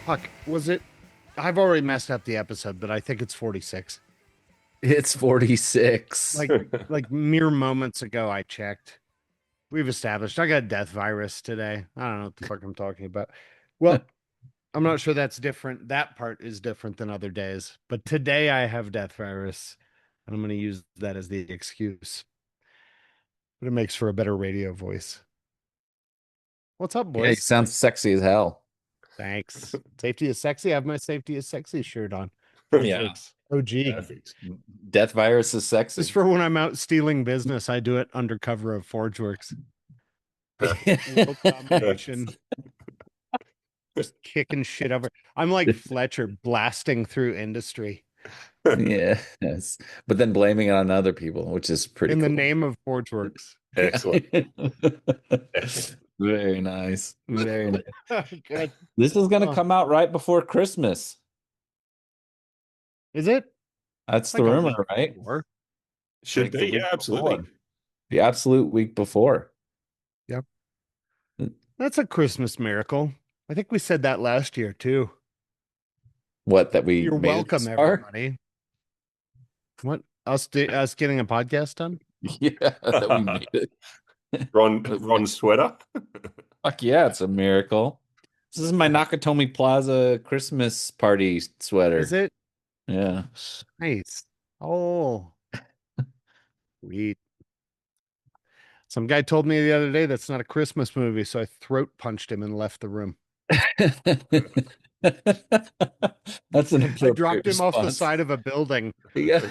Fuck, was it? I've already messed up the episode, but I think it's 46. It's 46. Like mere moments ago, I checked. We've established I got a death virus today. I don't know what the fuck I'm talking about. Well, I'm not sure that's different. That part is different than other days. But today I have death virus, and I'm going to use that as the excuse. But it makes for a better radio voice. What's up, Yeah, he boys? sounds sexy as hell. Thanks. Safety is sexy. I have my safety is sexy shirt on. Yeah. OG. Perfect. Death virus is sexy. Just for when I'm out stealing business, I do it under cover of ForgeWorks. World domination. Just kicking shit over. I'm like Fletcher blasting through industry Yeah, yes. But then blaming it on other people, which is pretty in the cool. name of ForgeWorks. Excellent. Very nice. Very nice. Good. This is going to come out right before Christmas. Is it? That's Like the a rumor, week right? before. Should Like the be. week Yeah, absolutely. before. The absolute week before. Yep. That's a Christmas miracle. I think we said that last year too. What, that we You're made it welcome, this far? everybody. What? Us getting a podcast done? Yeah, that we made it. Ron's sweater. Fuck yeah, it's a miracle. This is my Nakatomi Plaza Christmas party sweater. Is it? Yeah. Nice. Oh, sweet. Some guy told me the other day that's not a Christmas movie, so I throat punched him and left the room. That's an I appropriate dropped him off the response. side of a building. Yeah.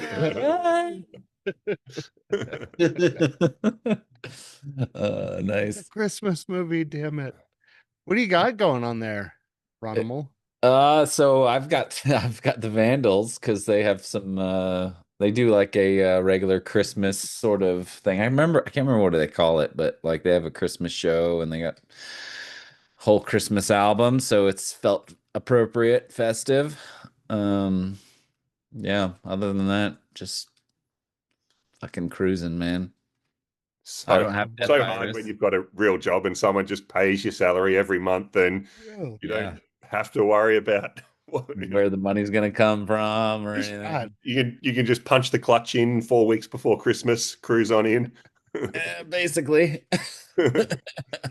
It's Nice. a Christmas movie, damn it. What do you got going on there, Ronimal? So I've got the Vandals because they have some they do like a regular Christmas sort of thing. I can't remember what they call it, but like they have a Christmas show and they got whole Christmas album, so it's felt appropriate, festive. Yeah, other than that, just fucking cruising, man. I don't have death so hard virus. when you've got a real job and someone just pays your salary every month, and you don't have to worry about where the money's gonna come from or anything. You can just punch the clutch in 4 weeks before Christmas, cruise on in. Basically.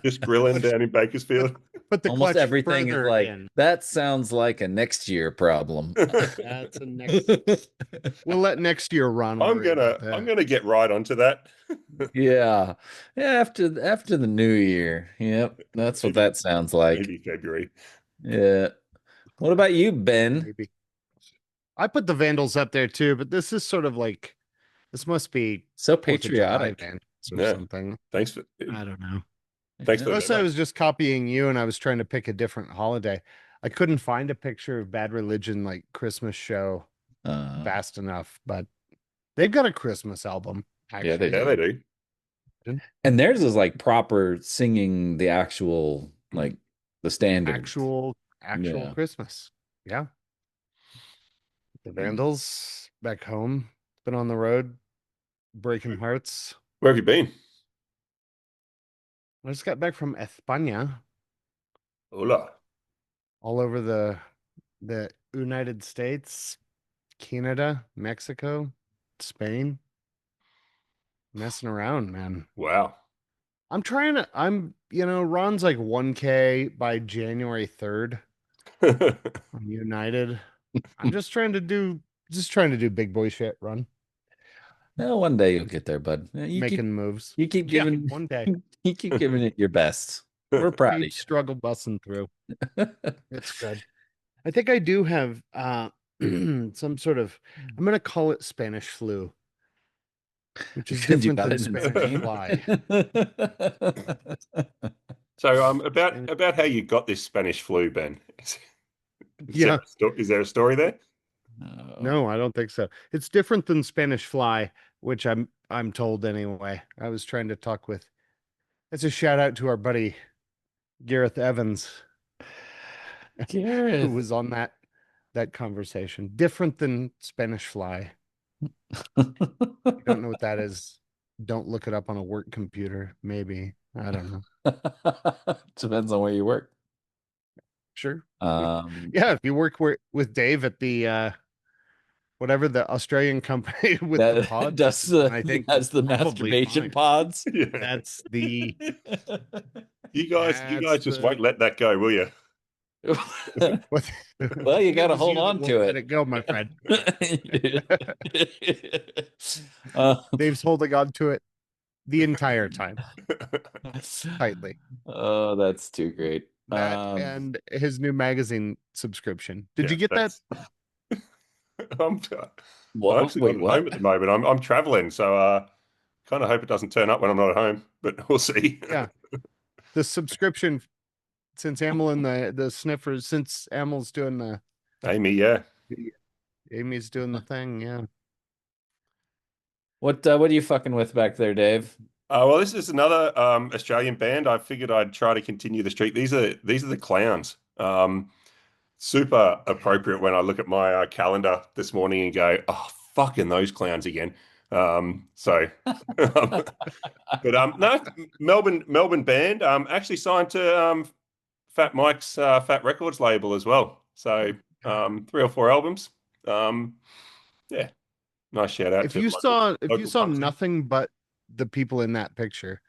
Just grilling down in Bakersfield. But the almost clutch everything is further like in. that sounds like a next year problem. That's a next. We'll let next year run. I'm gonna get right onto that. Yeah. After the new year. Yep. That's what that sounds like. Maybe February. Yeah. What about you, Ben? Maybe. I put the Vandals up there too, but this is sort of like this must be So 4th of July patriotic. Vandals or Yeah. something. Thanks for I don't know. thanks for Unless I was just copying you and I was trying to pick a different holiday. I couldn't find a picture of Bad Religion like Christmas show fast enough, but they've got a Christmas album. Actually. Yeah, they do. And theirs is like proper singing the actual like the standard. Actual Yeah. Christmas. Yeah. The Vandals back home, been on the road, breaking hearts. Where have you been? I just got back from España, Hola. all over the United States, Canada, Mexico, Spain. Messing around, man. Wow. I'm Ron's like 1K by January 3rd. I'm United. I'm just trying to do big boy shit, Ron. No, one day you'll get there, bud. Making moves. You keep giving one day. You keep giving it your best. We're proud of you. Struggle busting through. It's good. I think I do have some sort of, I'm gonna call it Spanish flu, which is different than Spanish fly. So about how you got this Spanish flu, Ben. Is there a story there? No, I don't think so. It's different than Spanish fly, which I'm told anyway. I was trying to talk with. It's a shout out to our buddy Gareth Evans, who was on that conversation. Different than Spanish fly. You don't know what that is. Don't look it up on a work computer. Maybe. I don't know. Depends on where you work. Sure. Um, Yeah, if you work with Dave at the whatever the Australian company with the that pods, does then I think has the probably masturbation fine. pods. Yeah. That's the You guys that's just won't let that go, will you? what Well, you it got to was hold you that on won't to let it. it go, my friend. Uh, Dave's holding on to it the entire time, tightly. oh, that's too great. That and his new magazine subscription. Did Yeah, you get that? that's. I'm, I'm What? actually not Wait, at home what? at the moment. I'm traveling, so kind of hope it doesn't turn up when I'm not at home, but we'll see. Yeah. The subscription since Amel and the sniffers, since Amel's doing Amy, yeah. Amy's doing the thing, yeah. What are you fucking with back there, Dave? Well, this is another Australian band. I figured I'd try to continue the streak. These are the Clowns. Super appropriate when I look at my calendar this morning and go, "Oh, fucking those Clowns again." So, but no, Melbourne band. Actually signed to Fat Mike's Fat Records label as well. So 3 or 4 albums. Um, yeah, nice shout out If to you saw local punk scene. nothing but the people in that picture,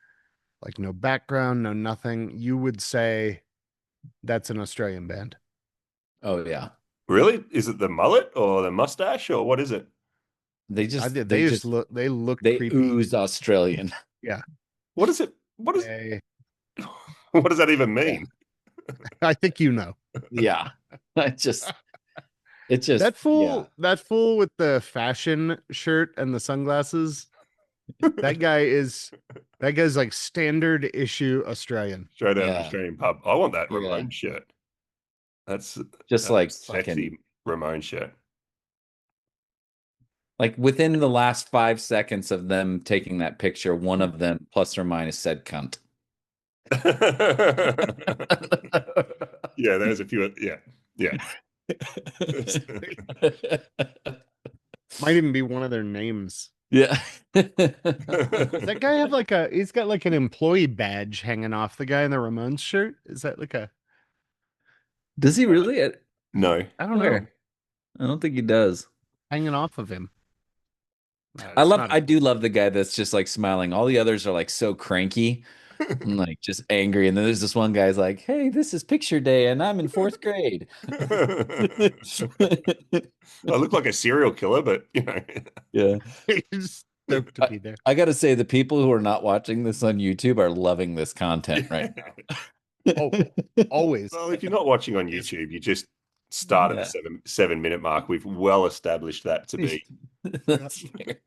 like no background, no nothing, you would say that's an Australian band. Oh yeah. Really? Is it the mullet or the mustache or what is it? They I just did. they just They look they creepy. ooze Australian. Yeah. What is it? What is They, what does that even yeah. mean? I think you know. Yeah. I just it just yeah. That fool with the fashion shirt and the sunglasses, that guy's like standard issue Australian. Straight out of an Yeah. Australian pub. I want that Yeah. Ramon shirt. That's Just that's a like sexy fucking Ramon shirt. like within the last 5 seconds of them taking that picture, one of them plus or minus said cunt. Yeah, there's a few. Yeah, yeah. Might even be one of their names. Yeah. Does that guy have he's got like an employee badge hanging off the guy in the Ramones shirt? Is that like a, Does he really? No. I don't know, Where? I don't think he does. hanging off of him? I Not I do love the guy that's just like smiling. All the others are like so cranky and like just angry. And then there's this one guy's like, "Hey, this is picture day and I'm in fourth grade." I look like a serial killer, but Yeah. he's stoked to I, be there. I gotta say, the people who are not watching this on YouTube are loving this content right Oh, now. always. Well, if you're not watching on Always. YouTube, you just start at the Yeah. 7 minute mark. We've well established that to be. That's fair.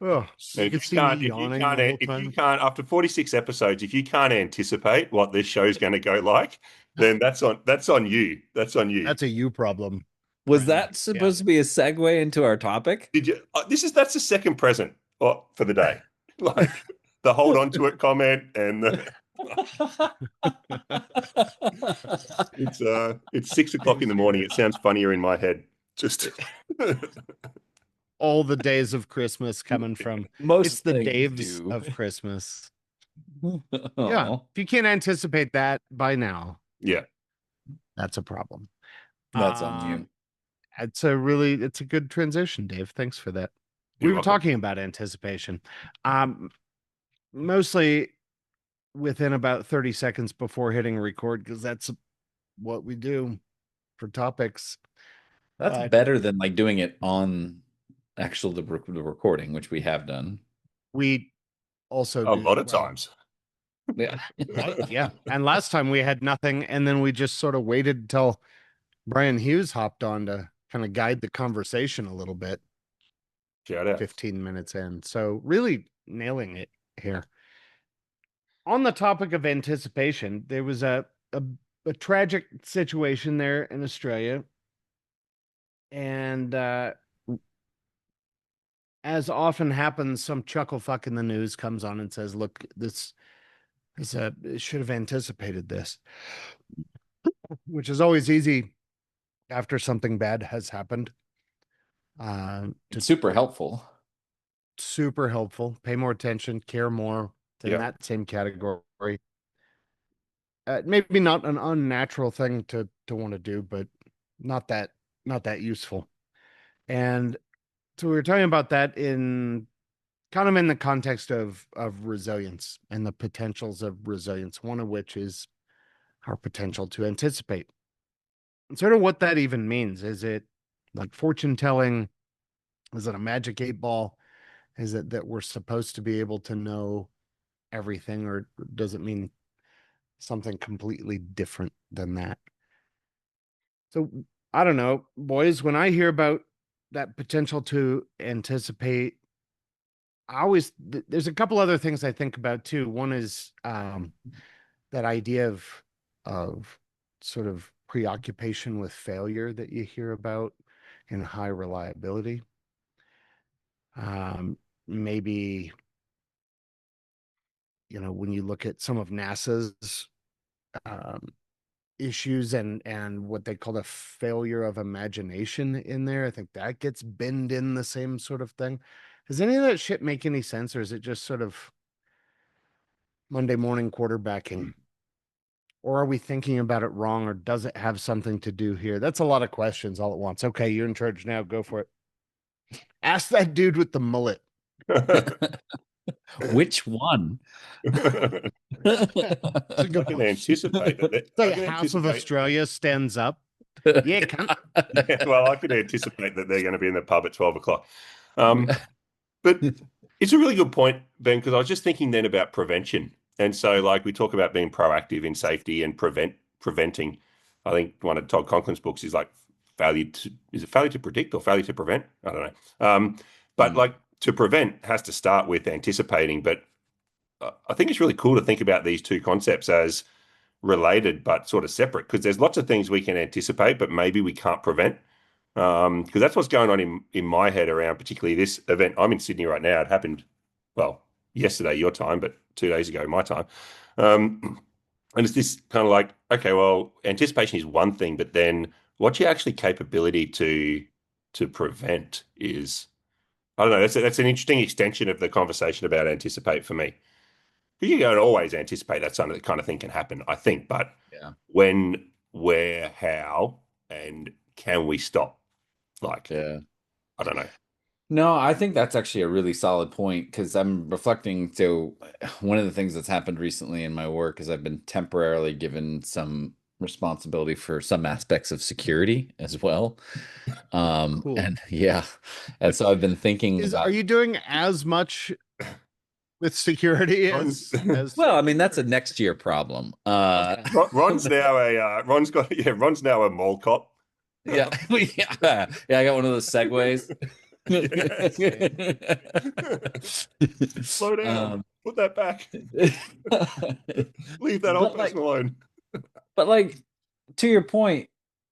Oh, And you if can you see me can't, yawning the whole if you time. can't, after 46 episodes, if you can't anticipate what this show's going to go like, then that's on you. That's on you. That's a you problem, Was friend. that supposed to be a segue into our topic? Did you? That's the second present for the day. Like the hold on to it comment and it's 6 o'clock in the morning. It sounds funnier in my head. Just All the days of Christmas coming from Most it's the things Daves do. of Christmas. Yeah. Oh, If you can't anticipate that by now, yeah. that's a problem. that's on you. It's a good transition, Dave. Thanks for that. We You're were welcome. talking about anticipation. Mostly within about 30 seconds before hitting record, because that's what we do for topics. That's But better than like doing it on the recording, which we have done. we also A do, lot of well, times. Yeah. yeah. And last time we had nothing, and then we just sort of waited until Brian Hughes hopped on to kind of guide the conversation a little bit. Shout out. 15 minutes in. So really nailing it here. On the topic of anticipation, there was a tragic situation there in Australia. And as often happens, some chuckle fuck in the news comes on and says, look, this should have anticipated this, which is always easy after something bad has happened. To It's super helpful. super helpful. Pay more attention, care more than Yeah. that same category. Maybe not an unnatural thing to want to do, but not that not that useful. And so we were talking about that in kind of in the context of resilience and the potentials of resilience, one of which is our potential to anticipate. And sort of what that even means. Is it like fortune telling? Is it a magic 8 ball? Is it that we're supposed to be able to know everything, or does it mean something completely different than that? So I don't know, boys, when I hear about that potential to anticipate, there's a couple other things I think about too. One is that idea of sort of preoccupation with failure that you hear about in high reliability. Maybe, when you look at some of NASA's um, issues and what they call the failure of imagination in there, I think that gets binned in the same sort of thing. Does any of that shit make any sense, or is it just sort of Monday morning quarterbacking? Or are we thinking about it wrong, or does it have something to do here? That's a lot of questions all at once. Okay, you're in charge now. Go for it. Ask that dude with the mullet. Which one? It's a I good can question. anticipate that. It's I like can House of anticipate. Australia stands up. Yeah, Yeah, well, I can anticipate that they're going to be in the pub at 12 o'clock. Um, but it's a really good point, Ben, because I was just thinking then about prevention. And so, like, we talk about being proactive in safety and preventing. I think one of Todd Conklin's books is like is it failure to predict or failure to prevent? I don't know. But Mm. like to prevent has to start with anticipating. But I think it's really cool to think about these two concepts as related but sort of separate because there's lots of things we can anticipate, but maybe we can't prevent. Because that's what's going on in my head around particularly this event. I'm in Sydney right now. It happened, well, yesterday your time, but 2 days ago my time. And it's this kind of like, okay, well, anticipation is one thing, but then what's your actually capability to prevent is, I don't know. That's an interesting extension of the conversation about anticipate for me. Because you don't always anticipate that some of the kind of thing can happen, I think, but Yeah. when, where, how, and can we stop? Like, Yeah. I don't know. No, I think that's actually a really solid point because I'm reflecting. So, one of the things that's happened recently in my work is I've been temporarily given some responsibility for some aspects of security as well. cool. And yeah, and so I've been thinking Are about, you doing as much with security Ron's, as well, I mean, that's a next year problem. okay? Ron's now Ron's now a mall cop. Yeah, yeah, yeah. I got one of those segways. Yes. Slow down. um, Put that back. Leave that old but like, person alone. but like, to your point,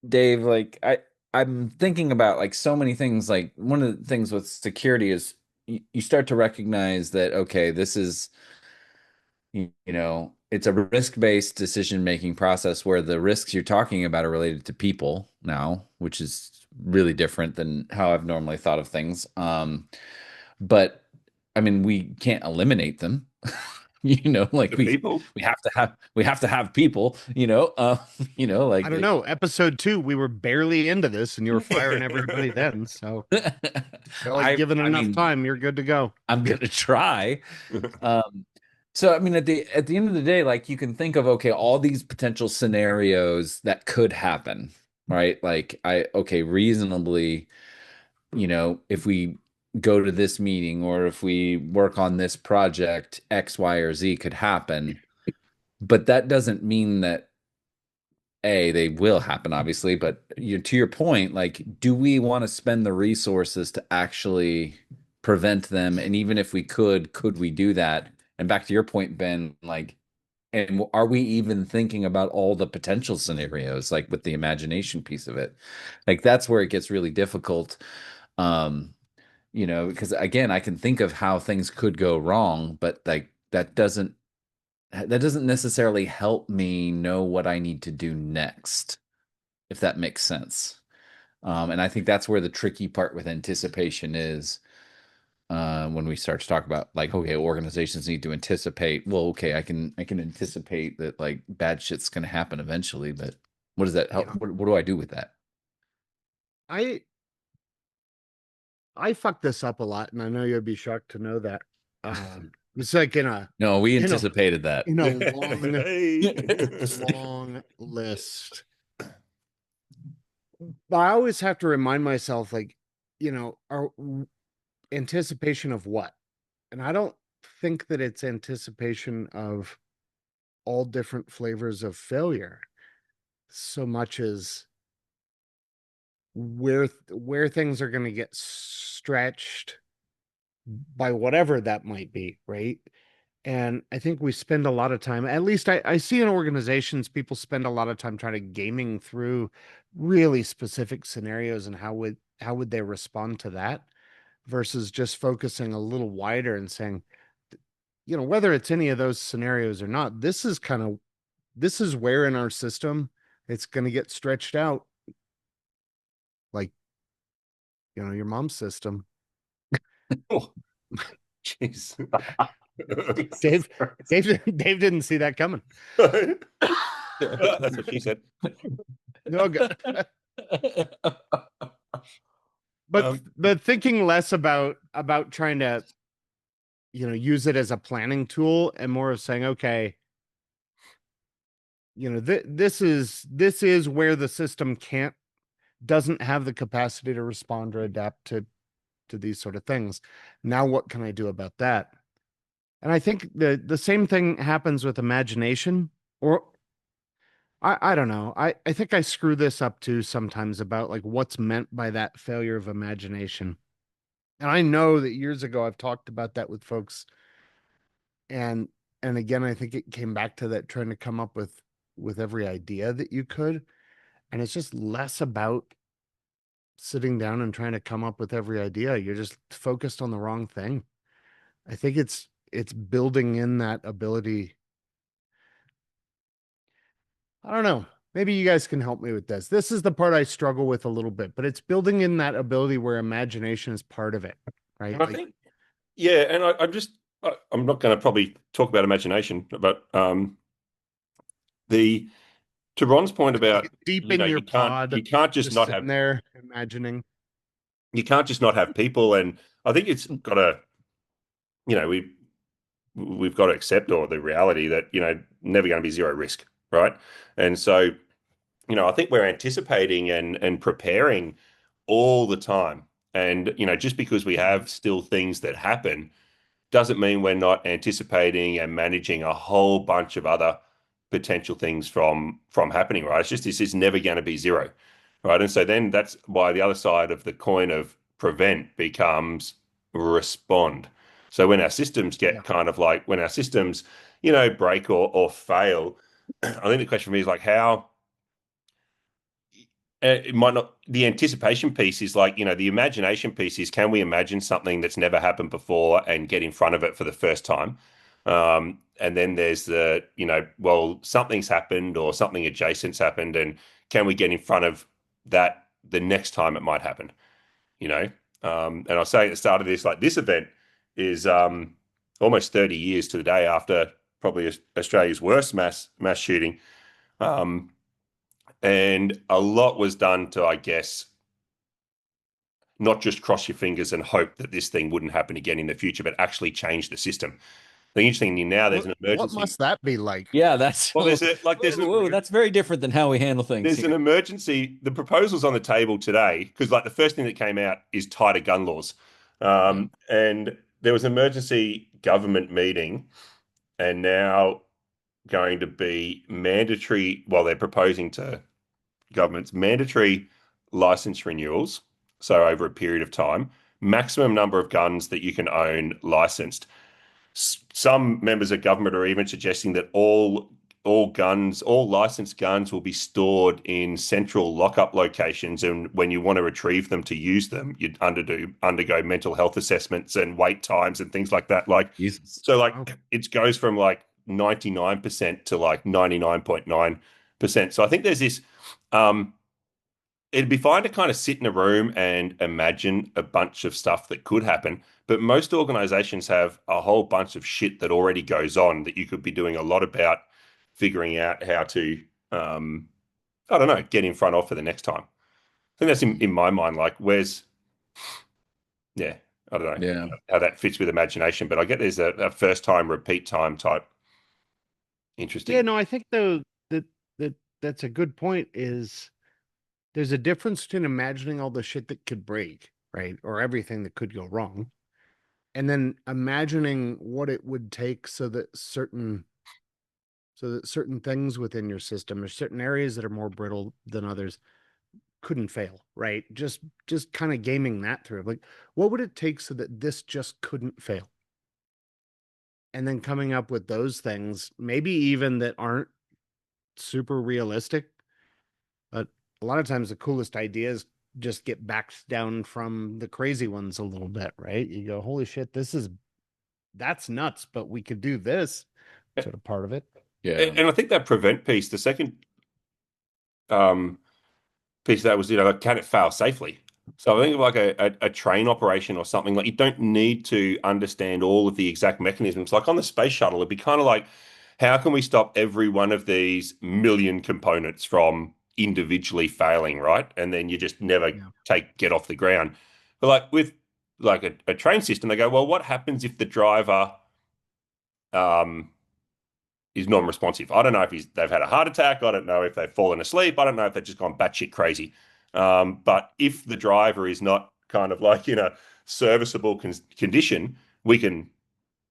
Dave, like I'm thinking about like so many things. Like one of the things with security is you start to recognize that okay, this is it's a risk-based decision-making process where the risks you're talking about are related to people now, which is really different than how I've normally thought of things. But I mean, we can't eliminate them. Like The people. we have to have people, I like don't know. Episode 2, we were barely into this, and you were firing everybody then. So felt like I given I enough mean, time, you're good to go. I'm gonna try. Um, so I mean, at the end of the day, like you can think of okay, all these potential scenarios that could happen, right? Like okay, reasonably, if we go to this meeting or if we work on this project, X, Y, or Z could happen. But that doesn't mean that they will happen, obviously. But to your point, like, do we want to spend the resources to actually prevent them? And even if we could we do that? And back to your point, Ben, like, and are we even thinking about all the potential scenarios, like with the imagination piece of it? Like, that's where it gets really difficult. Um, because again, I can think of how things could go wrong, but like that doesn't necessarily help me know what I need to do next, if that makes sense. And I think that's where the tricky part with anticipation is. When we start to talk about like, okay, organizations need to anticipate. Well, okay, I can anticipate that like bad shit's going to happen eventually, but what does that? Yeah. What do I do with that? I I fuck this up a lot, and I know you'd be shocked to know that. It's like No, we in a anticipated that. in a long Hey. long list. But I always have to remind myself, like, our anticipation of what? And I don't think that it's anticipation of all different flavors of failure so much as where things are going to get stretched by whatever that might be, right? And I think we spend a lot of time, at least I see in organizations, people spend a lot of time trying to gaming through really specific scenarios and how would they respond to that versus just focusing a little wider and saying, whether it's any of those scenarios or not, this is where in our system it's going to get stretched out, like, your mom's system. Oh, jeez. Dave, Dave didn't see that coming. That's what she said. No good. But Um, but thinking less about trying to, use it as a planning tool and more of saying, okay, this is where the system doesn't have the capacity to respond or adapt to these sort of things. Now, what can I do about that? And I think the same thing happens with imagination, or I don't know. I think I screw this up too sometimes about like what's meant by that failure of imagination. And I know that years ago I've talked about that with folks, and again I think it came back to that trying to come up with every idea that you could, and it's just less about sitting down and trying to come up with every idea. You're just focused on the wrong thing. I think it's building in that ability. I don't know. Maybe you guys can help me with this. This is the part I struggle with a little bit, but it's building in that ability where imagination is part of it, right? and I think, yeah, and I'm not going to probably talk about imagination, but the to Ron's point about, Deep in your pod, you can't just just not sitting have there imagining. you can't just not have people, and I think it's got to, we've got to accept or the reality that never going to be zero risk, right? And so I think we're anticipating and preparing all the time, and just because we have still things that happen doesn't mean we're not anticipating and managing a whole bunch of other potential things from happening, right? It's just this is never going to be zero, right? And so then that's why the other side of the coin of prevent becomes respond. So when our systems Yeah. get kind of like when our systems, break or fail, I think the question for me is like how it might not, the anticipation piece is like, the imagination piece is can we imagine something that's never happened before and get in front of it for the first time? And then there's the, well, something's happened or something adjacent's happened, and can we get in front of that the next time it might happen? You know, and I was saying at the start of this, like this event is almost 30 years to the day after probably Australia's worst mass shooting. Um, and a lot was done to, I guess, not just cross your fingers and hope that this thing wouldn't happen again in the future, but actually change the system. The interesting thing now, there's an What emergency. must that be like? Yeah, that's Well, that's very different than how we handle things there's an here. emergency. The proposal's on the table today because, like, the first thing that came out is tighter gun laws, and there was an emergency government meeting, and now going to be mandatory. Well, they're proposing to governments mandatory license renewals. So over a period of time, maximum number of guns that you can own licensed. Some members of government are even suggesting that all licensed guns will be stored in central lockup locations, and when you want to retrieve them to use them, you'd undergo mental health assessments and wait times and things like that. Like Jesus. so, like it goes from like 99% to like 99.9%. So I think there's this. it'd be fine to kind of sit in a room and imagine a bunch of stuff that could happen, but most organizations have a whole bunch of shit that already goes on that you could be doing a lot about figuring out how to, um, I don't know, get in front of for the next time. I think that's in my mind, like, yeah, I don't know Yeah. how that fits with imagination, but I get there's a first time, repeat time type Yeah, interesting. no, I think though that's a good point is there's a difference between imagining all the shit that could break, right? Or everything that could go wrong, and then imagining what it would take so that certain things within your system or certain areas that are more brittle than others couldn't fail, right? Just kind of gaming that through. Like, what would it take so that this just couldn't fail? And then coming up with those things, maybe even that aren't super realistic, but a lot of times the coolest ideas just get backed down from the crazy ones a little bit, right? You go, holy shit, that's nuts, but we could do this sort of part of it. Yeah. And I think that prevent piece, the second um, piece of that was, like, can it fail safely? So I think of like a train operation or something, like you don't need to understand all of the exact mechanisms. Like on the space shuttle, it'd be kind of like, how can we stop every one of these million components from individually failing, right? And then you just never Yeah. get off the ground. But like with like a train system, they go, well, what happens if the driver um is non-responsive? I don't know if they've had a heart attack. I don't know if they've fallen asleep. I don't know if they've just gone batshit crazy. But if the driver is not kind of like in a serviceable condition, we can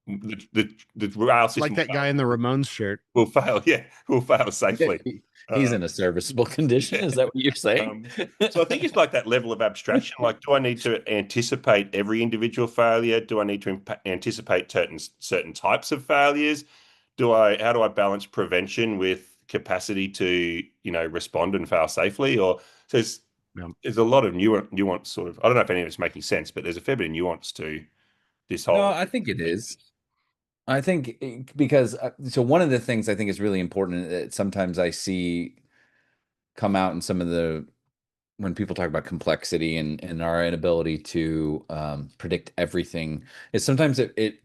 the rail Like system that guy in the Ramones shirt. will fail. Yeah, will fail safely. He's Uh, in a serviceable condition. yeah. Is that what you're saying? So I think it's like that level of abstraction. Like, do I need to anticipate every individual failure? Do I need to anticipate certain types of failures? How do I balance prevention with capacity to, respond and fail safely? Or so Yeah. there's a lot of nuance sort of, I don't know if any of it's making sense, but there's a fair bit of nuance to this No, whole. I think it is. I think because so one of the things I think is really important that sometimes I see come out in some of the when people talk about complexity and our inability to predict everything is sometimes it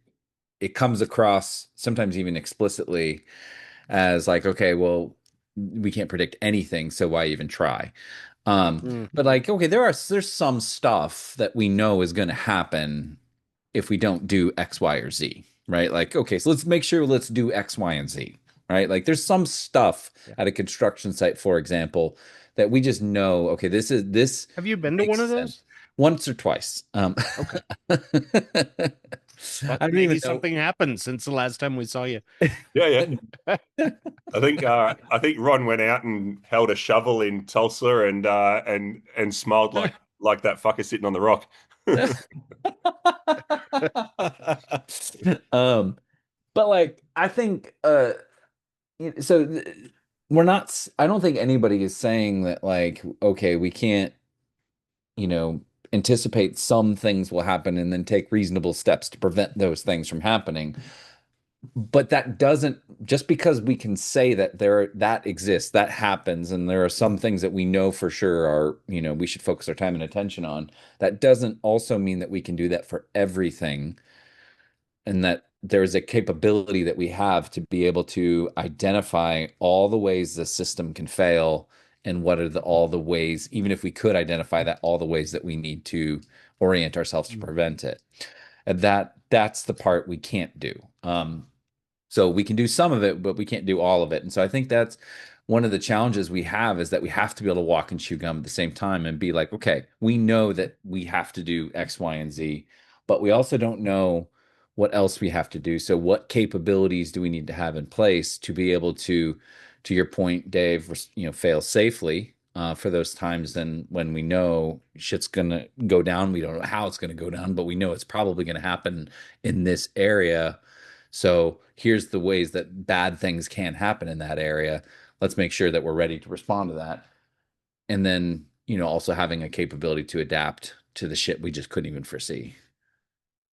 comes across sometimes even explicitly as like, okay, well, we can't predict anything, so why even try? Mm. But like, okay, there's some stuff that we know is going to happen if we don't do X, Y, or Z, right? Like, okay, so let's do X, Y, and Z, right? Like, there's some stuff Yeah. at a construction site, for example, that we just know, okay, this Have you been to makes one of sense those? once or twice. Okay. I But don't maybe even know. something happened since the last time we saw you. Yeah, yeah. I think Ron went out and held a shovel in Tulsa and smiled like that fucker sitting on the rock. um, but like I think so we're not I don't think anybody is saying that like okay, we can't, you know, anticipate some things will happen and then take reasonable steps to prevent those things from happening. But that doesn't just because we can say that that exists, that happens, and there are some things that we know for sure are, you know, we should focus our time and attention on. That doesn't also mean that we can do that for everything and that there's a capability that we have to be able to identify all the ways the system can fail and what are all the ways, even if we could identify that, all the ways that we need to orient ourselves to Mm. prevent it. And that's the part we can't do. So we can do some of it, but we can't do all of it. And so I think that's one of the challenges we have is that we have to be able to walk and chew gum at the same time and be like, okay, we know that we have to do X, Y, and Z, but we also don't know what else we have to do. So what capabilities do we need to have in place to be able to your point, Dave, fail safely for those times then when we know shit's gonna go down. We don't know how it's gonna go down, but we know it's probably gonna happen in this area. So here's the ways that bad things can happen in that area. Let's make sure that we're ready to respond to that. And then, also having a capability to adapt to the shit we just couldn't even foresee.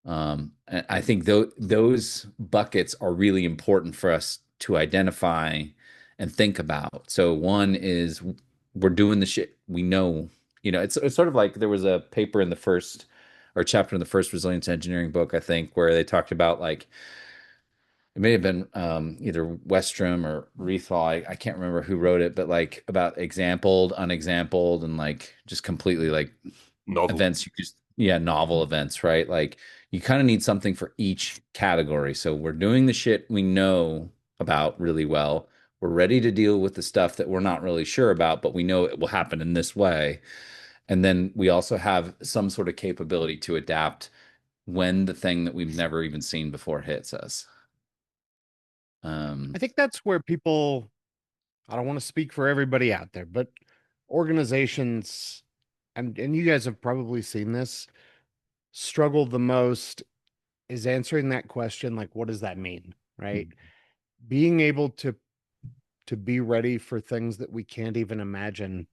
And I think those buckets are really important for us to identify and think about. So one is we're doing the shit we know. It's sort of like there was a paper in the first or chapter in the first resilience engineering book, I think, where they talked about like it may have been either Westrom or Rethal. I can't remember who wrote it, but like about exampled, unexampled, and like just completely like Novel. events you just yeah, novel events, right? Like you kind of need something for each category. So we're doing the shit we know about really well. We're ready to deal with the stuff that we're not really sure about, but we know it will happen in this way. And then we also have some sort of capability to adapt when the thing that we've never even seen before hits us. I think that's where people, I don't want to speak for everybody out there, but organizations, and you guys have probably seen this, struggle the most is answering that question, like, what does that mean? Right? Being able to be ready for things that we can't even imagine.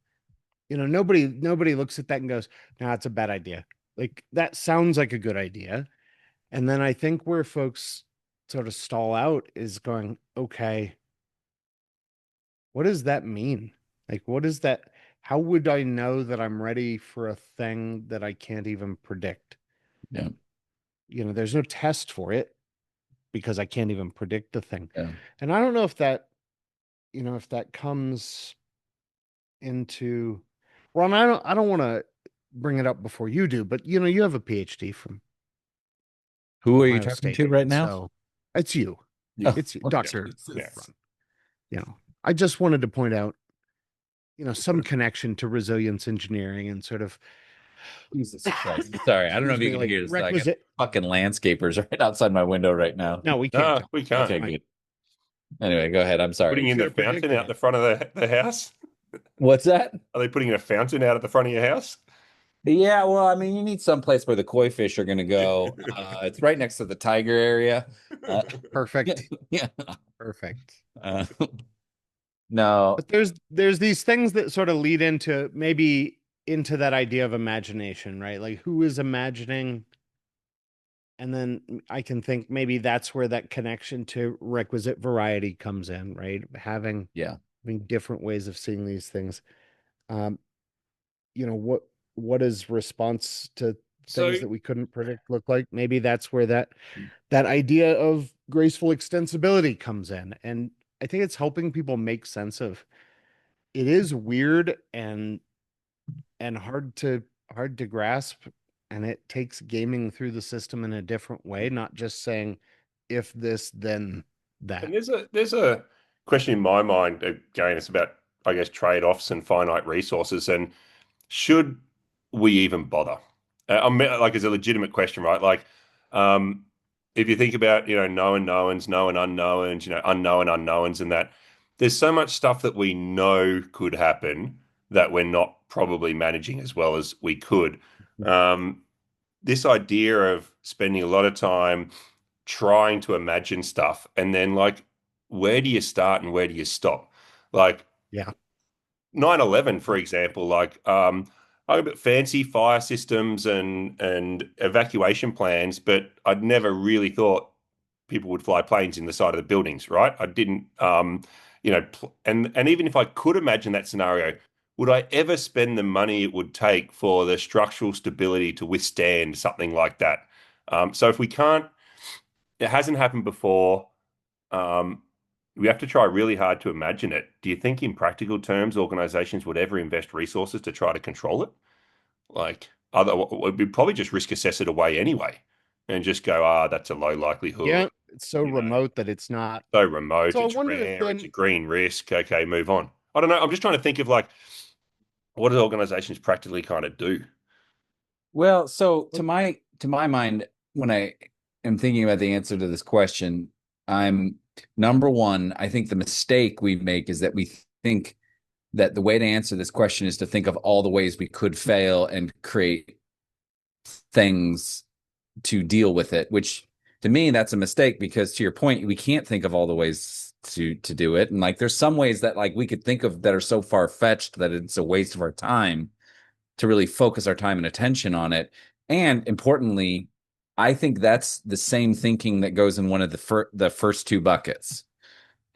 Nobody looks at that and goes, no, it's a bad idea. Like that sounds like a good idea. And then I think where folks sort of stall out is going, okay, what does that mean? Like, what is that? How would I know that I'm ready for a thing that I can't even predict? Yeah. There's no test for it because I can't even predict the thing. Yeah. And I don't know if that comes into, well, and I don't want to bring it up before you do, but you have a PhD from Who are you Ohio talking State. to right now? So it's you. Yeah. Oh, It's okay. Dr. Yeah. I just wanted to point out, some connection to resilience engineering and sort of, Jesus Christ. Sorry, I don't know if excuse you me, can like hear this. I got requisite. fucking landscapers right outside my window right now. No, we can't No, tell. we It's can't. Okay, fine. good. Anyway, go ahead. I'm Putting sorry. in Should the have fountain predicted out it. the front of the house. What's that? Are they putting in a fountain out at the front of your house? Yeah, well, I mean, you need some place where the koi fish are going to go. It's right next to the tiger area. Yeah, Perfect. yeah. Perfect. Uh, no, But there's these things that sort of lead into that idea of imagination, right? Like who is imagining? And then I can think maybe that's where that connection to requisite variety comes in, right? yeah, Having different ways of seeing these things. Um, what is response to So things that we couldn't predict look like? Maybe that's where that idea of graceful extensibility comes in. And I think it's helping people make sense of it is weird and hard to grasp, and it takes gaming through the system in a different way, not just saying if this then that. and there's a question in my mind. Again, it's about, I guess, trade-offs and finite resources, and should we even bother? I mean, like, it's a legitimate question, right? Like, um, if you think about, known knowns, known unknowns, unknown unknowns, and that there's so much stuff that we know could happen that we're not probably managing as well as we could. Um, this idea of spending a lot of time trying to imagine stuff and then like where do you start and where do you stop? Like Yeah. 9/11, for example, like I got fancy fire systems and evacuation plans, but I'd never really thought people would fly planes in the side of the buildings, right? I didn't and even if I could imagine that scenario, would I ever spend the money it would take for the structural stability to withstand something like that? So if we can't, it hasn't happened before. Um, we have to try really hard to imagine it. Do you think, in practical terms, organizations would ever invest resources to try to control it? Like, we'd probably just risk assess it away anyway, and just go, that's a low likelihood. Yeah, it's so remote that it's not. So remote, So I it's wonder if rare, it's a then, green risk. Okay, move on. I don't know. I'm just trying to think of like what do organizations practically kind of do? well, so to my mind, when I am thinking about the answer to this question, I'm number one, I think the mistake we make is that we think that the way to answer this question is to think of all the ways we could fail and create things to deal with it, which to me that's a mistake because to your point, we can't think of all the ways to do it. And like there's some ways that like we could think of that are so far fetched that it's a waste of our time to really focus our time and attention on it. And importantly, I think that's the same thinking that goes in one of the first two buckets.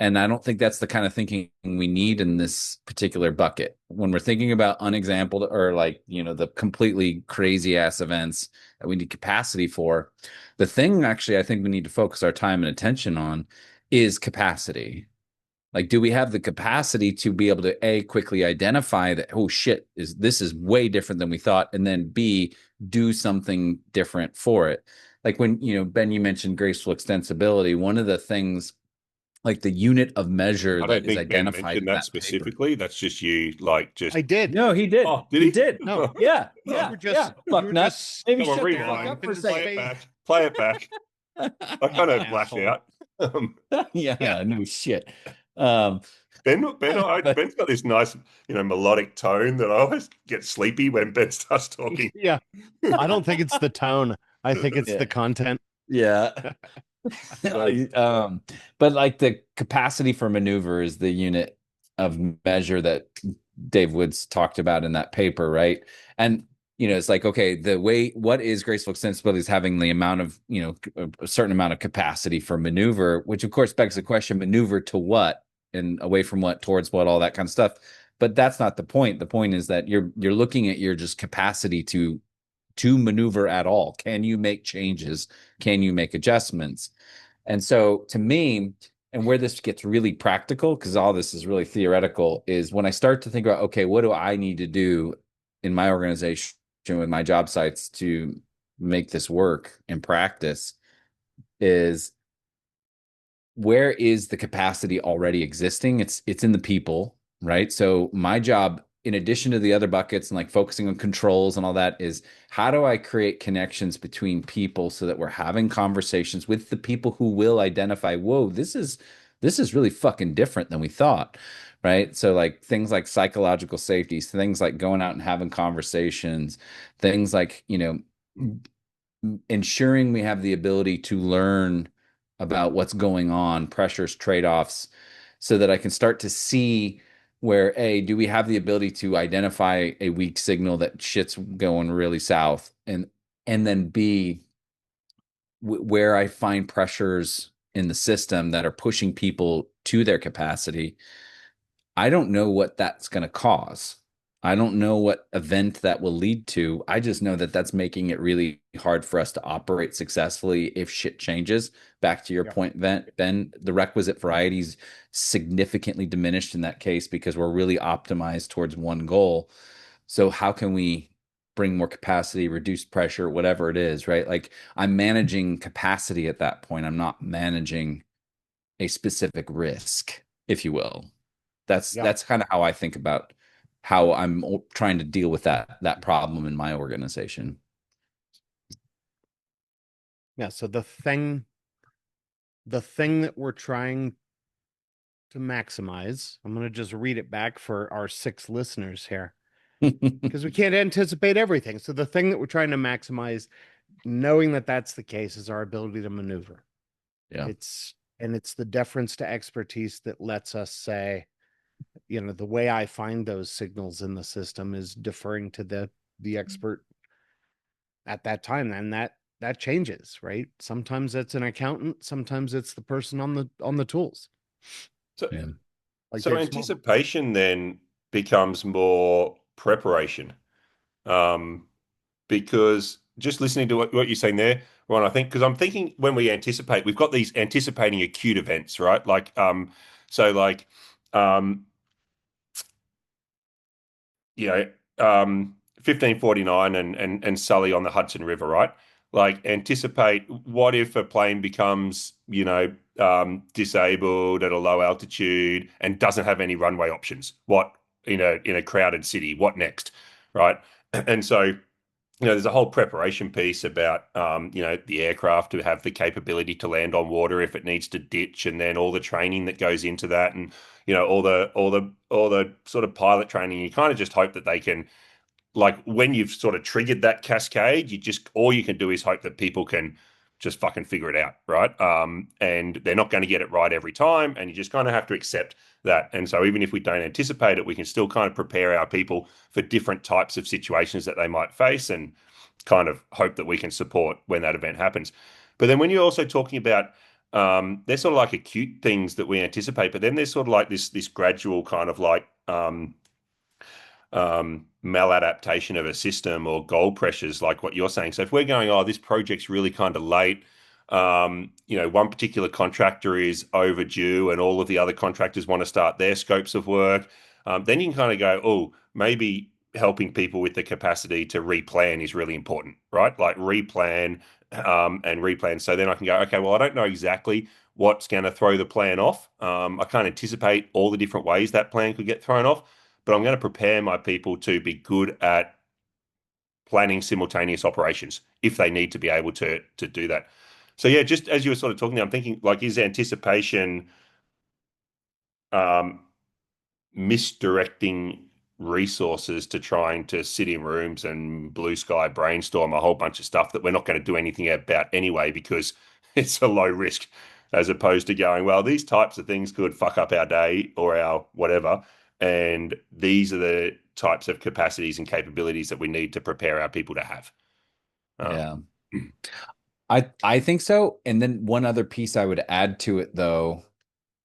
And I don't think that's the kind of thinking we need in this particular bucket. When we're thinking about unexampled or like, the completely crazy ass events that we need capacity for, the thing actually I think we need to focus our time and attention on is capacity. Like, do we have the capacity to be able to A, quickly identify that, oh shit, this is way different than we thought, and then B, do something different for it. Like when, Ben, you mentioned graceful extensibility. One of the things, like the unit of measure I don't that is think Ben identified mentioned in that that paper. specifically. That's just you, like, just. I did. No, he did. Oh, did He he? did. No, Yeah, you yeah, were yeah. just you Fuck were nuts. just Maybe Come on, shut the staring fuck rewind. up up for a into Play second. it space. back. Play it back. I kind of flashed Asshole. out. Yeah, no shit. Um, but Ben's got this nice, melodic tone that I always get sleepy when Ben starts talking. Yeah. I don't think it's the tone. I think it's yeah, the content. yeah. But like the capacity for maneuver is the unit of measure that Dave Woods talked about in that paper, right? And it's like, okay, what is graceful extensibility is having the amount of, a certain amount of capacity for maneuver, which of course begs the question, maneuver to what and away from what, towards what, all that kind of stuff. But that's not the point. The point is that you're looking at your just capacity to maneuver at all. Can you make changes? Can you make adjustments? And so to me, and where this gets really practical, because all this is really theoretical, is when I start to think about, okay, what do I need to do in my organization with my job sites to make this work in practice, is where is the capacity already existing? It's in the people, right? So my job, in addition to the other buckets and like focusing on controls and all that, is how do I create connections between people so that we're having conversations with the people who will identify, whoa, this is really fucking different than we thought, right? So like things like psychological safety, things like going out and having conversations, things like, ensuring we have the ability to learn about what's going on, pressures, trade-offs, so that I can start to see where do we have the ability to identify a weak signal that shit's going really south, and then B, where I find pressures in the system that are pushing people to their capacity. I don't know what that's going to cause. I don't know what event that will lead to. I just know that that's making it really hard for us to operate successfully if shit changes. Back to your Yeah. point, Ben, the requisite variety is significantly diminished in that case because we're really optimized towards one goal. So how can we bring more capacity, reduce pressure, whatever it is, right? Like I'm managing capacity at that point. I'm not managing a specific risk, if you will. That's Yeah. that's kind of how I think about how I'm trying to deal with that problem in my organization. Yeah. So the thing that we're trying to maximize, I'm going to just read it back for our 6 listeners here because we can't anticipate everything. So the thing that we're trying to maximize, knowing that that's the case, is our ability to maneuver. Yeah. It's the deference to expertise that lets us say, the way I find those signals in the system is deferring to the expert at that time, and that changes, right? Sometimes it's an accountant, sometimes it's the person on the tools, So, Yeah. like so Dave Small. anticipation then becomes more preparation. Because just listening to what you're saying there, Ron, I think, because I'm thinking when we anticipate, we've got these anticipating acute events, right? So like, um, you know, 1549 and Sully on the Hudson River, right? Like anticipate what if a plane becomes, disabled at a low altitude and doesn't have any runway options? What in a crowded city? What next, right? And so there's a whole preparation piece about, the aircraft to have the capability to land on water if it needs to ditch, and then all the training that goes into that, and all the sort of pilot training. You kind of just hope that they can, like, when you've sort of triggered that cascade, all you can do is hope that people can just fucking figure it out, right? And they're not going to get it right every time, and you just kind of have to accept that. And so even if we don't anticipate it, we can still kind of prepare our people for different types of situations that they might face, and kind of hope that we can support when that event happens. But then when you're also talking about they're sort of like acute things that we anticipate, but then there's sort of like this gradual kind of like maladaptation of a system or goal pressures, like what you're saying. So if we're going, oh, this project's really kind of late, one particular contractor is overdue and all of the other contractors want to start their scopes of work, then you can kind of go, oh, maybe helping people with the capacity to replan is really important, right? Like replan and replan. So then I can go, okay, well, I don't know exactly what's going to throw the plan off. I can't anticipate all the different ways that plan could get thrown off, but I'm going to prepare my people to be good at planning simultaneous operations if they need to be able to do that. So yeah, just as you were sort of talking, I'm thinking like, is anticipation um, misdirecting resources to trying to sit in rooms and blue sky brainstorm a whole bunch of stuff that we're not going to do anything about anyway because it's a low risk, as opposed to going, well, these types of things could fuck up our day or our whatever, and these are the types of capacities and capabilities that we need to prepare our people to have. Yeah. I think so. And then one other piece I would add to it though,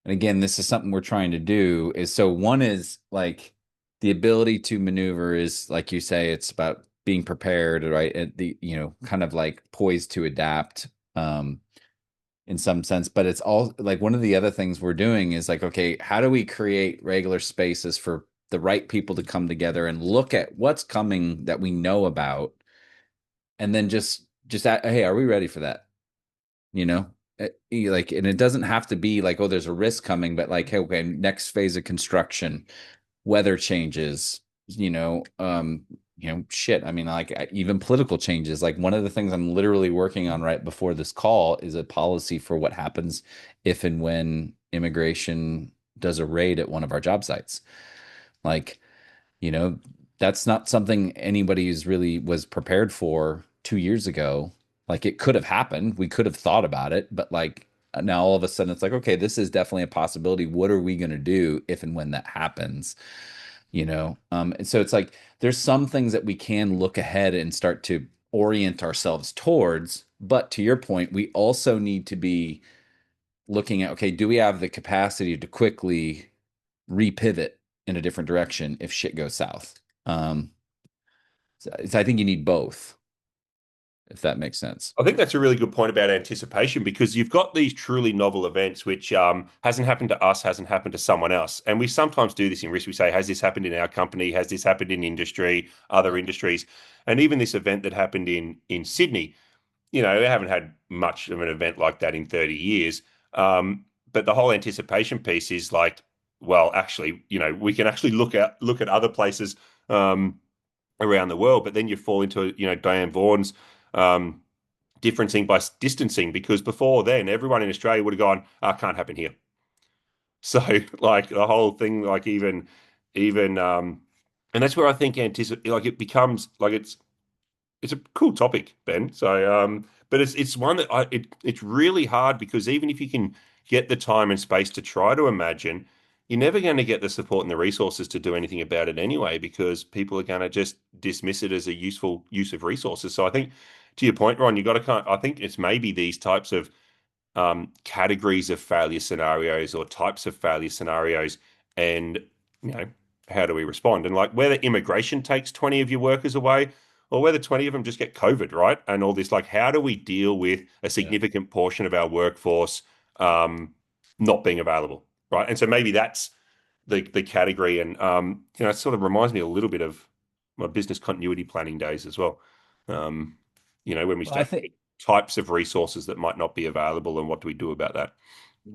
and again, this is something we're trying to do, is so one is like the ability to maneuver is like you say, it's about being prepared, right? And kind of like poised to adapt in some sense. But it's all like one of the other things we're doing is like, okay, how do we create regular spaces for the right people to come together and look at what's coming that we know about, and then hey, are we ready for that? You know, like, and it doesn't have to be like, oh, there's a risk coming, but like, hey, okay, next phase of construction, weather changes, shit. I mean, like even political changes. Like one of the things I'm literally working on right before this call is a policy for what happens if and when immigration does a raid at one of our job sites. Like, you know, that's not something anybody's really was prepared for 2 years ago. Like it could have happened. We could have thought about it, but like now all of a sudden it's like, okay, this is definitely a possibility. What are we going to do if and when that happens? And so it's like there's some things that we can look ahead and start to orient ourselves towards. But to your point, we also need to be looking at, okay, do we have the capacity to quickly repivot in a different direction if shit goes south? So I think you need both, if that makes sense. I think that's a really good point about anticipation, because you've got these truly novel events which hasn't happened to us, hasn't happened to someone else. And we sometimes do this in risk. We say, has this happened in our company? Has this happened in industry, other industries? And even this event that happened in Sydney, we haven't had much of an event like that in 30 years. But the whole anticipation piece is like, well, actually, we can actually look at other places around the world, but then you fall into, Diane Vaughan's um, differencing by distancing, because before then everyone in Australia would have gone, can't happen here. So like the whole thing, like even and that's where I think anticipate, like it becomes like it's a cool topic, Ben. So but it's one that it's really hard, because even if you can get the time and space to try to imagine, you're never going to get the support and the resources to do anything about it anyway, because people are going to just dismiss it as a useful use of resources. So I think, to your point, Ron, you got to I think it's maybe these types of categories of failure scenarios or types of failure scenarios, and how do we respond? And like whether immigration takes 20 of your workers away, or whether 20 of them just get COVID, right? And all this, like, how do we deal with a Yeah. significant portion of our workforce not being available, right? And so maybe that's the category. And it sort of reminds me a little bit of my business continuity planning days as well. Um, when we Well, I start think types of resources that might not be available, and what do we do about that?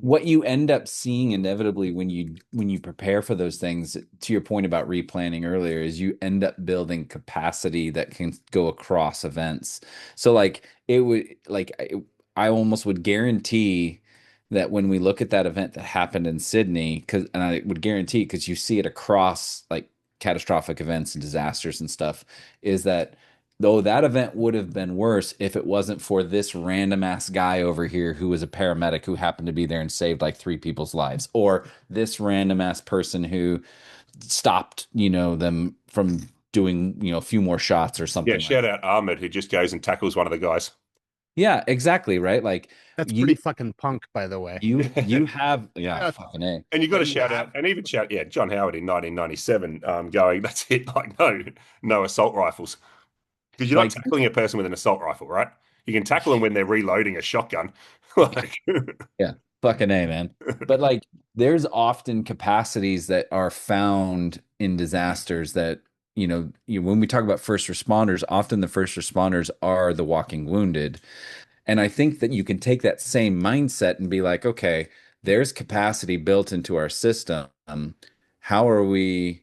what you end up seeing inevitably when you prepare for those things, to your point about replanning earlier, is you end up building capacity that can go across events. So like it would like I almost would guarantee that when we look at that event that happened in Sydney, and I would guarantee, because you see it across like catastrophic events and disasters and stuff, is that though that event would have been worse if it wasn't for this random ass guy over here who was a paramedic who happened to be there and saved like three people's lives, or this random ass person who stopped, them from doing, a few more shots or Yeah, something like shout that. out Ahmed, who just goes and tackles one of the guys. Yeah, exactly, right? Like That's pretty you fucking punk, by the way. you have, yeah, Yeah, fucking A. And you've got but to you shout out, have and even shout, yeah, John Howard in 1997, going, that's it, like no assault rifles, because you're not Like, tackling a person with an assault rifle, right? You can tackle them when they're reloading a shotgun, like, yeah, fucking A, man. But like, there's often capacities that are found in disasters that, when we talk about first responders, often the first responders are the walking wounded. And I think that you can take that same mindset and be like, okay, there's capacity built into our system. How are we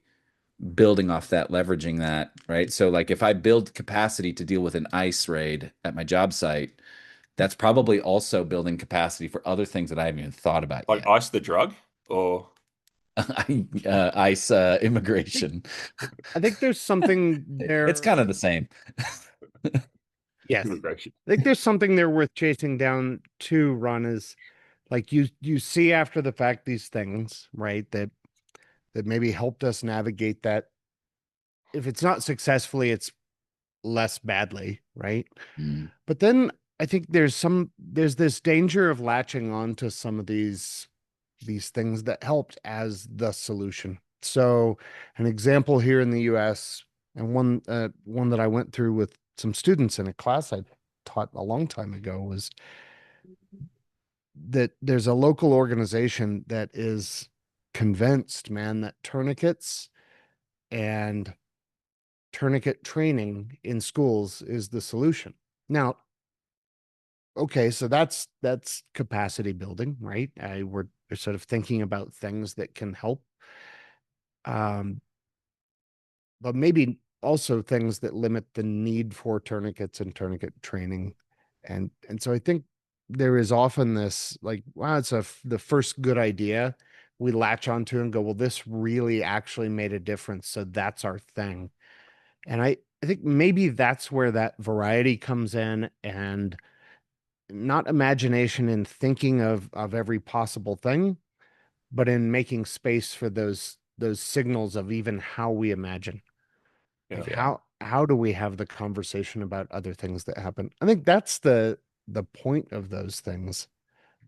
building off that, leveraging that, right? So, like, if I build capacity to deal with an ICE raid at my job site, that's probably also building capacity for other things that I haven't even thought about like yet. ice the drug, or ICE immigration. I think there's something It's there. kind of the same. Yes. immigration. I think there's something there worth chasing down too, Ron, is like you see after the fact these things, right? That maybe helped us navigate that. If it's not successfully, it's less badly, right? Mm, But then I think there's this danger of latching on to some of these things that helped as the solution. So an example here in the US, and one that I went through with some students in a class I taught a long time ago, was that there's a local organization that is convinced, man, that tourniquets and tourniquet training in schools is the solution. Now, okay, so that's capacity building, right? We're sort of thinking about things that can help, um, but maybe also things that limit the need for tourniquets and tourniquet training, and so I think there is often this like, wow, the first good idea we latch onto and go, well, this really actually made a difference, so that's our thing. And I think maybe that's where that variety comes in, and not imagination in thinking of every possible thing, but in making space for those signals of even how we imagine. Yeah. Like yeah. how do we have the conversation about other things that happen? I think that's the point of those things.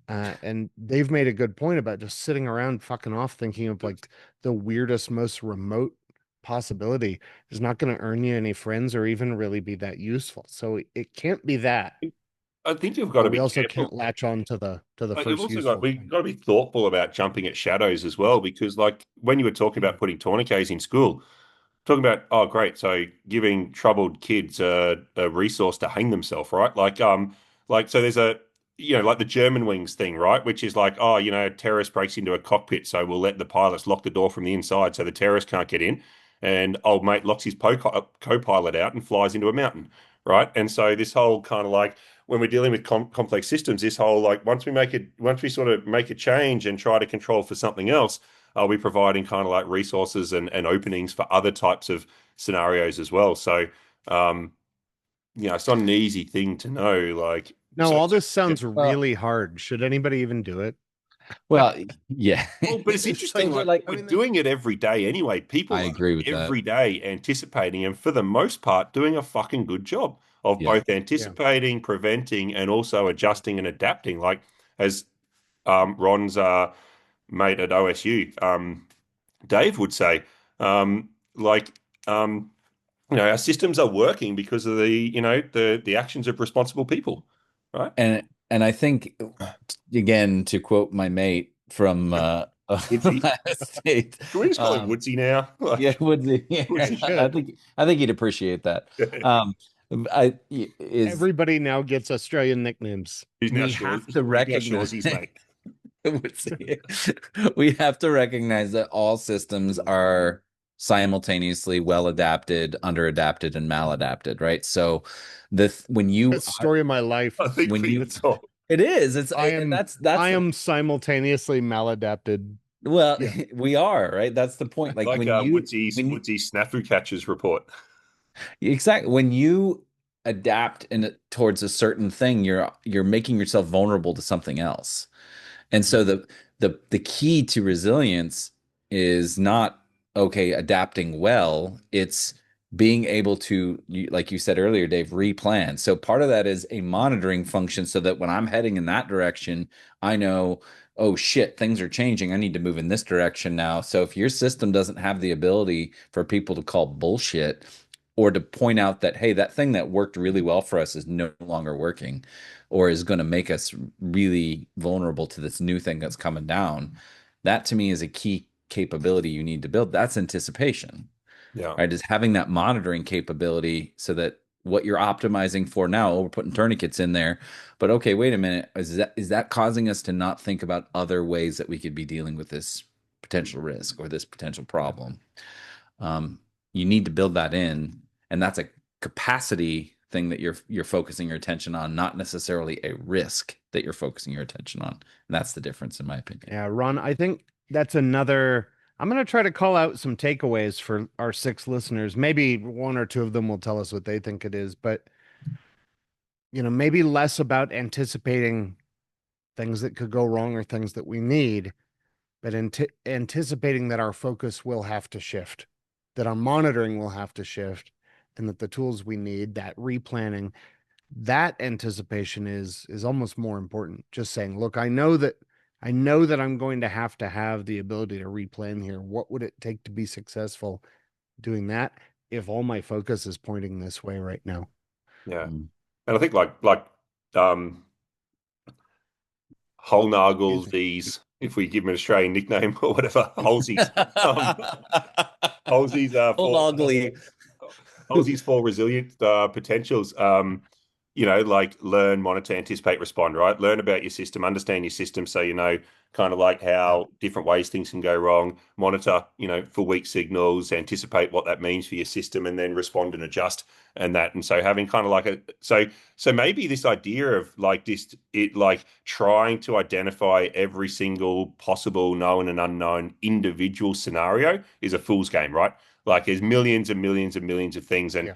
And they've made a good point about just sitting around fucking off thinking of like the weirdest, most remote possibility is not going to earn you any friends or even really be that useful. So it can't be that, I think you've got but to we be also careful. can't latch on to the But you've first also got useful we've thing. got to be thoughtful about jumping at shadows as well, because like when you were talking about putting tourniquets in school, talking about, oh great, so giving troubled kids a resource to hang themselves, right? Like so there's a, like the German wings thing, right? Which is like, oh, a terrorist breaks into a cockpit, so we'll let the pilots lock the door from the inside so the terrorist can't get in, and old mate locks his co-pilot out and flies into a mountain, right? And so this whole kind of like, when we're dealing with complex systems, this whole like, once we sort of make a change and try to control for something else, are we providing kind of like resources and openings for other types of scenarios as well? So, um, it's not an easy thing to know. Like, No, so, all this yeah. sounds Well, really hard. Should anybody even do it? well, yeah. Well, but it's It's interesting. like, But Like, like, I we're mean, doing it every day anyway. I People are agree with that. every day anticipating, and for the most part, doing a fucking good job of Yeah. both yeah. anticipating, preventing, and also adjusting and adapting. Like, as Ron's mate at OSU, Dave would say, like, our systems are working because of the actions of responsible people, right? And I think, again, to quote my mate from Woodsy. Ohio State, Can we just call him Woodsy now? yeah, Like, would We Woodsy. I should. think he'd appreciate that. Um, I is Everybody now gets Australian nicknames. He's now we Shaw. have to He's now recognize Shawsy's mate. we have to recognize that all systems are simultaneously well adapted, under adapted, and maladapted, right? So when you That's the story of my life. I think when we you It's it is I am that's I the am simultaneously maladapted. well Yeah. we are right. That's the point. Like like Woodsy's snafu catchers report. exactly when you adapt towards a certain thing, you're making yourself vulnerable to something else. And so the key to resilience is not, okay, adapting well, it's being able to, like you said earlier, Dave, replan. So part of that is a monitoring function so that when I'm heading in that direction, I know, oh shit, things are changing. I need to move in this direction now. So if your system doesn't have the ability for people to call bullshit or to point out that, hey, that thing that worked really well for us is no longer working or is going to make us really vulnerable to this new thing that's coming down, that to me is a key capability you need to build. That's anticipation, Yeah. right? Is having that monitoring capability so that what you're optimizing for now, we're putting tourniquets in there, but okay, wait a minute, is that causing us to not think about other ways that we could be dealing with this potential risk or this potential problem? Um, you need to build that in, and that's a capacity thing that you're focusing your attention on, not necessarily a risk that you're focusing your attention on. And that's the difference, in my opinion. Yeah, Ron, I think that's another. I'm going to try to call out some takeaways for our 6 listeners. Maybe one or two of them will tell us what they think it is, but maybe less about anticipating things that could go wrong or things that we need, but anticipating that our focus will have to shift, that our monitoring will have to shift, and that the tools we need, that replanning, that anticipation is almost more important. Just saying, look, I know that I'm going to have the ability to replan here. What would it take to be successful doing that if all my focus is pointing this way right now? Yeah. Mm. And I think um Excuse me. Hollnagel's, if we give him an Australian nickname or whatever, Holsies. Holsies are Old for ugly. Holsies for resilient potentials. Like learn, monitor, anticipate, respond, right? Learn about your system, understand your system so you know kind of like Yeah. how different ways things can go wrong. Monitor, for weak signals, anticipate what that means for your system, and then respond and adjust and that. And so having kind of like so maybe this idea of like this, it like trying to identify every single possible known and unknown individual scenario is a fool's game, right? Like there's millions and millions and millions of things. And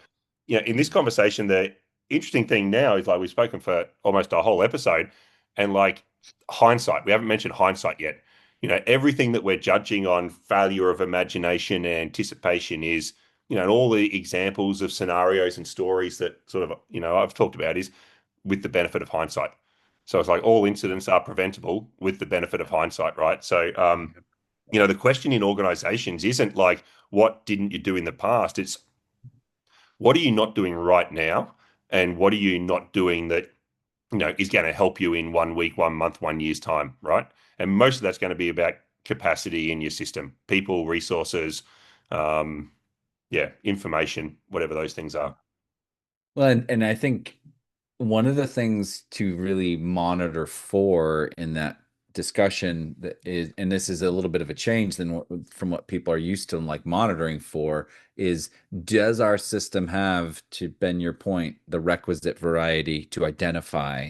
Yeah. in this conversation, the interesting thing now is like we've spoken for almost a whole episode, and like hindsight, we haven't mentioned hindsight yet. Everything that we're judging on failure of imagination and anticipation is, and all the examples of scenarios and stories that sort of, I've talked about is with the benefit of hindsight. So it's like all incidents are preventable with the benefit of hindsight, right? So, the question in organizations isn't like, what didn't you do in the past? It's what are you not doing right now? And what are you not doing that, is going to help you in 1 week, 1 month, 1 year's time, right? And most of that's going to be about capacity in your system, people, resources, um, information, whatever those things are. Well, and I think one of the things to really monitor for in that discussion that is, and this is a little bit of a change from what people are used to like monitoring for, is does our system have, to bend your point, the requisite variety to identify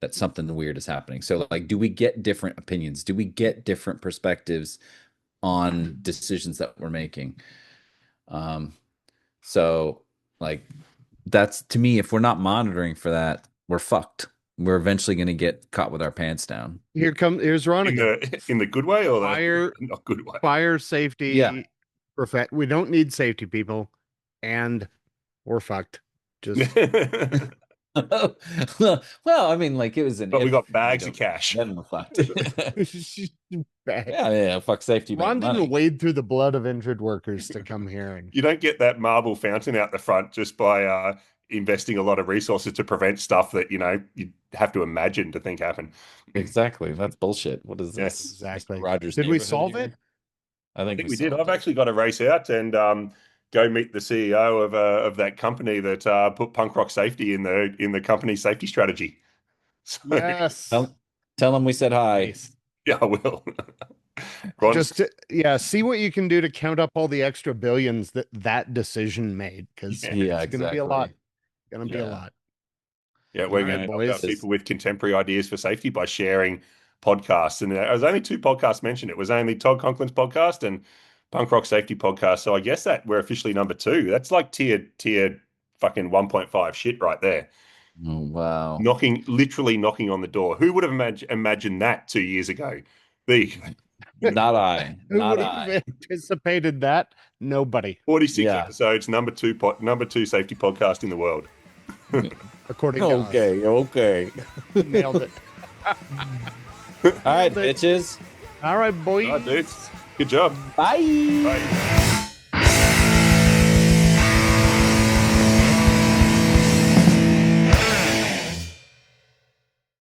that something weird is happening? So like, do we get different opinions? Do we get different perspectives on decisions that we're making? Um, so like that's to me, if we're not monitoring for that, we're fucked. We're eventually going to get caught with our pants down. Here's Ron In again. the good way or the Fire, not good way? fire Yeah. safety, we don't need safety people, and we're fucked. Just Well, I mean, like it was an But we if got we bags of don't, cash. then we're fucked. bad. Yeah, fuck safety, make Ron didn't money. wade through the blood of injured workers to come here, and You don't get that marble fountain out the front just by investing a lot of resources to prevent stuff that you have to imagine to think happen. Exactly. That's bullshit. What is Yeah, this? Mr. exactly. Rogers' Did we neighborhood solve it? here? I I think think we we did. solved I've it. actually got to race out and go meet the CEO of that company that put punk rock safety in the company safety strategy. So Yes. Tell him we said hi. Nice. yeah, I will. Ron, See what you can do to count up all the extra billions that decision made, because yeah, Yeah, it's going to be a lot. exactly. Going to be a Yeah. lot. yeah, All we're going right, to Yeah, help out boys. people with contemporary ideas for safety by sharing podcasts. And there was only 2 podcasts mentioned. It was only Todd Conklin's podcast and Punk Rock Safety Podcast. So I guess that we're officially number 2. That's like tier fucking 1.5 shit right there. Oh, wow. Literally knocking on the door. Who would have imagined that 2 years ago? The Not I. Who Not would have I. anticipated that Nobody, 46 Yeah. episodes, number two safety podcast in the world. according to us. Okay. Nailed it. All right, Nailed it. bitches. All right, boys. All right, dudes. Good job. Bye. Bye.